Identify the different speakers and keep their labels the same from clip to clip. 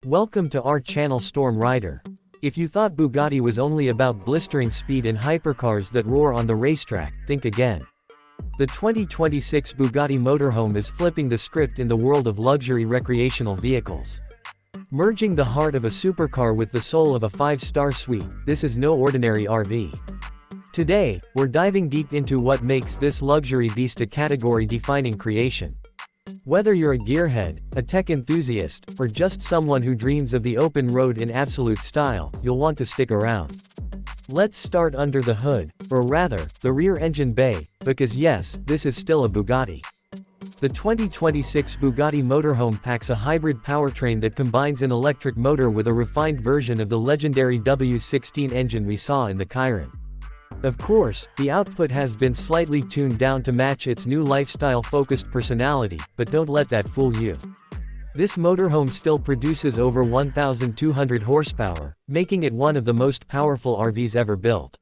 Speaker 1: Welcome to our channel Storm Rider. If you thought Bugatti was only about blistering speed in hypercars that roar on the racetrack, think again. The 2026 Bugatti Motorhome is flipping the script in the world of luxury recreational vehicles. Merging the heart of a supercar with the soul of a five-star suite, this is no ordinary RV. Today, we're diving deep into what makes this luxury beast a category-defining creation. Whether you're a gearhead, a tech enthusiast, or just someone who dreams of the open road in absolute style, you'll want to stick around. Let's start under the hood, or rather, the rear engine bay, because yes, this is still a Bugatti. The 2026 Bugatti Motorhome packs a hybrid powertrain that combines an electric motor with a refined version of the legendary W16 engine we saw in the Chiron. Of course, the output has been slightly tuned down to match its new lifestyle-focused personality, but don't let that fool you. This motorhome still produces over 1,200 horsepower, making it one of the most powerful RVs ever built.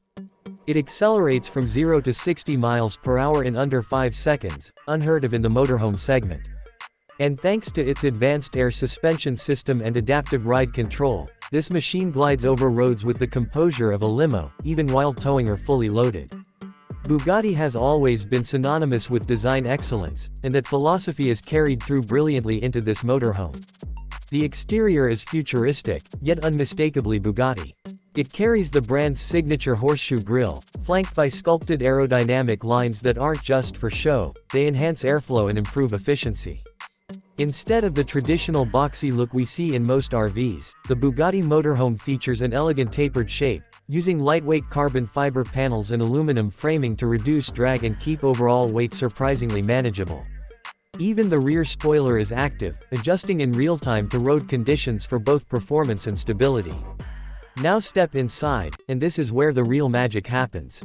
Speaker 1: It accelerates from 0 to 60 miles per hour in under 5 seconds, unheard of in the motorhome segment. And thanks to its advanced air suspension system and adaptive ride control, this machine glides over roads with the composure of a limo, even while towing or fully loaded. Bugatti has always been synonymous with design excellence, and that philosophy is carried through brilliantly into this motorhome. The exterior is futuristic, yet unmistakably Bugatti. It carries the brand's signature horseshoe grille, flanked by sculpted aerodynamic lines that aren't just for show, they enhance airflow and improve efficiency. Instead of the traditional boxy look we see in most RVs, the Bugatti Motorhome features an elegant tapered shape, using lightweight carbon fiber panels and aluminum framing to reduce drag and keep overall weight surprisingly manageable. Even the rear spoiler is active, adjusting in real time to road conditions for both performance and stability. Now step inside, and this is where the real magic happens.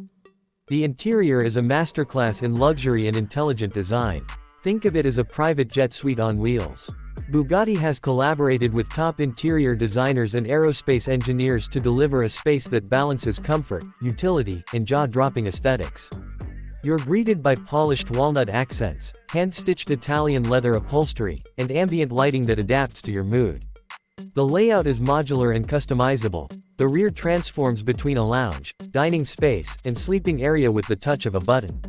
Speaker 1: The interior is a masterclass in luxury and intelligent design. Think of it as a private jet suite on wheels. Bugatti has collaborated with top interior designers and aerospace engineers to deliver a space that balances comfort, utility, and jaw-dropping aesthetics. You're greeted by polished walnut accents, hand-stitched Italian leather upholstery, and ambient lighting that adapts to your mood. The layout is modular and customizable. The rear transforms between a lounge, dining space, and sleeping area with the touch of a button.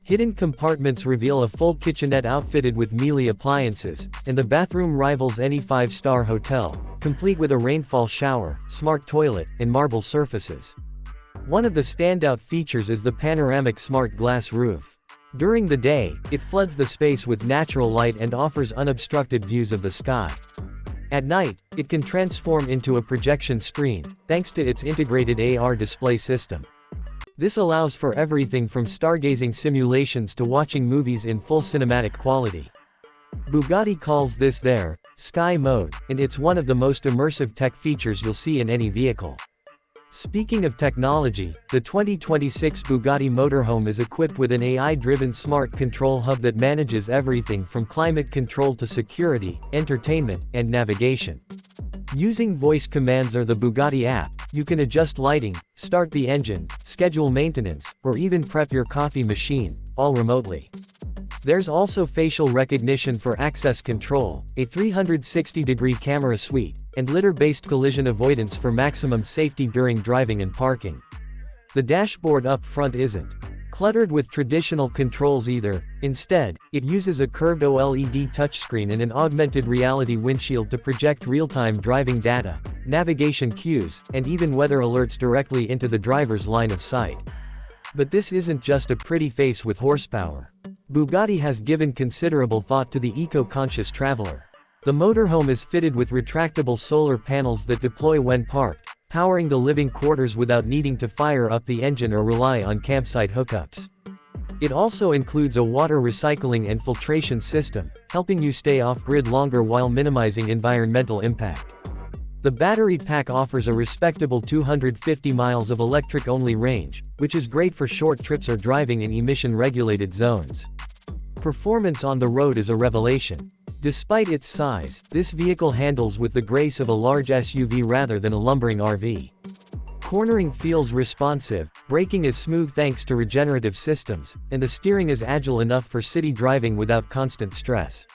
Speaker 1: Hidden compartments reveal a full kitchenette outfitted with Miele appliances, and the bathroom rivals any five-star hotel, complete with a rainfall shower, smart toilet, and marble surfaces. One of the standout features is the panoramic smart glass roof. During the day, it floods the space with natural light and offers unobstructed views of the sky. At night, it can transform into a projection screen, thanks to its integrated AR display system. This allows for everything from stargazing simulations to watching movies in full cinematic quality. Bugatti calls this their Sky Mode, and it's one of the most immersive tech features you'll see in any vehicle. Speaking of technology, the 2026 Bugatti Motorhome is equipped with an AI-driven smart control hub that manages everything from climate control to security, entertainment, and navigation. Using voice commands or the Bugatti app, you can adjust lighting, start the engine, schedule maintenance, or even prep your coffee machine, all remotely. There's also facial recognition for access control, a 360-degree camera suite, and litter-based collision avoidance for maximum safety during driving and parking. The dashboard up front isn't cluttered with traditional controls either. Instead, it uses a curved OLED touchscreen and an augmented reality windshield to project real-time driving data, navigation cues, and even weather alerts directly into the driver's line of sight. But this isn't just a pretty face with horsepower. Bugatti has given considerable thought to the eco-conscious traveler. The motorhome is fitted with retractable solar panels that deploy when parked, powering the living quarters without needing to fire up the engine or rely on campsite hookups. It also includes a water recycling and filtration system, helping you stay off-grid longer while minimizing environmental impact. The battery pack offers a respectable 250 miles of electric-only range, which is great for short trips or driving in emission-regulated zones. Performance on the road is a revelation. Despite its size, this vehicle handles with the grace of a large SUV rather than a lumbering RV. Cornering feels responsive, braking is smooth thanks to regenerative systems, and the steering is agile enough for city driving without constant stress.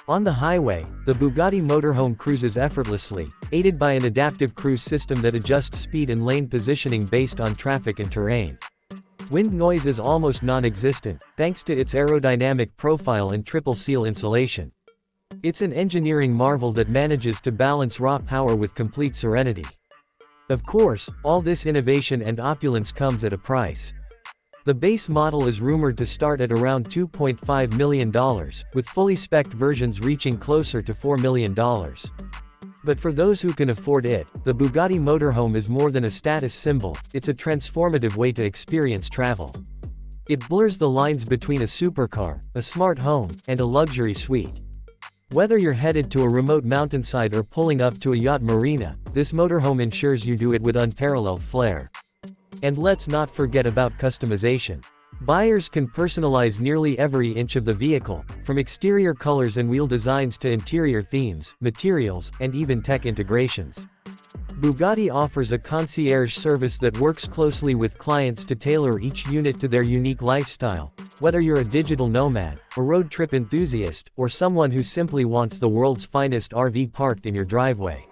Speaker 1: On the highway, the Bugatti Motorhome cruises effortlessly, aided by an adaptive cruise system that adjusts speed and lane positioning based on traffic and terrain. Wind noise is almost non-existent, thanks to its aerodynamic profile and triple seal insulation. It's an engineering marvel that manages to balance raw power with complete serenity. Of course, all this innovation and opulence comes at a price. The base model is rumored to start at around $2.5 million, with fully spec'd versions reaching closer to $4 million. But for those who can afford it, the Bugatti Motorhome is more than a status symbol, it's a transformative way to experience travel. It blurs the lines between a supercar, a smart home, and a luxury suite. Whether you're headed to a remote mountainside or pulling up to a yacht marina, this motorhome ensures you do it with unparalleled flair. And let's not forget about customization. Buyers can personalize nearly every inch of the vehicle, from exterior colors and wheel designs to interior themes, materials, and even tech integrations. Bugatti offers a concierge service that works closely with clients to tailor each unit to their unique lifestyle, whether you're a digital nomad, a road trip enthusiast, or someone who simply wants the world's finest RV parked in your driveway.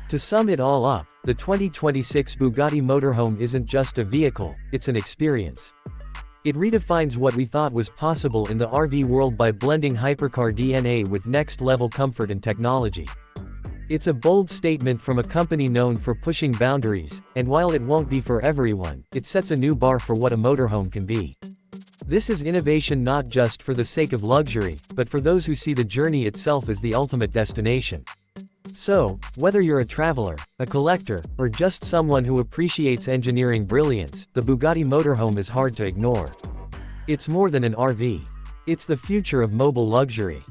Speaker 1: To sum it all up, the 2026 Bugatti Motorhome isn't just a vehicle, it's an experience. It redefines what we thought was possible in the RV world by blending hypercar DNA with next-level comfort and technology. It's a bold statement from a company known for pushing boundaries, and while it won't be for everyone, it sets a new bar for what a motorhome can be. This is innovation not just for the sake of luxury, but for those who see the journey itself as the ultimate destination. So, whether you're a traveler, a collector, or just someone who appreciates engineering brilliance, the Bugatti Motorhome is hard to ignore. It's more than an RV. It's the future of mobile luxury.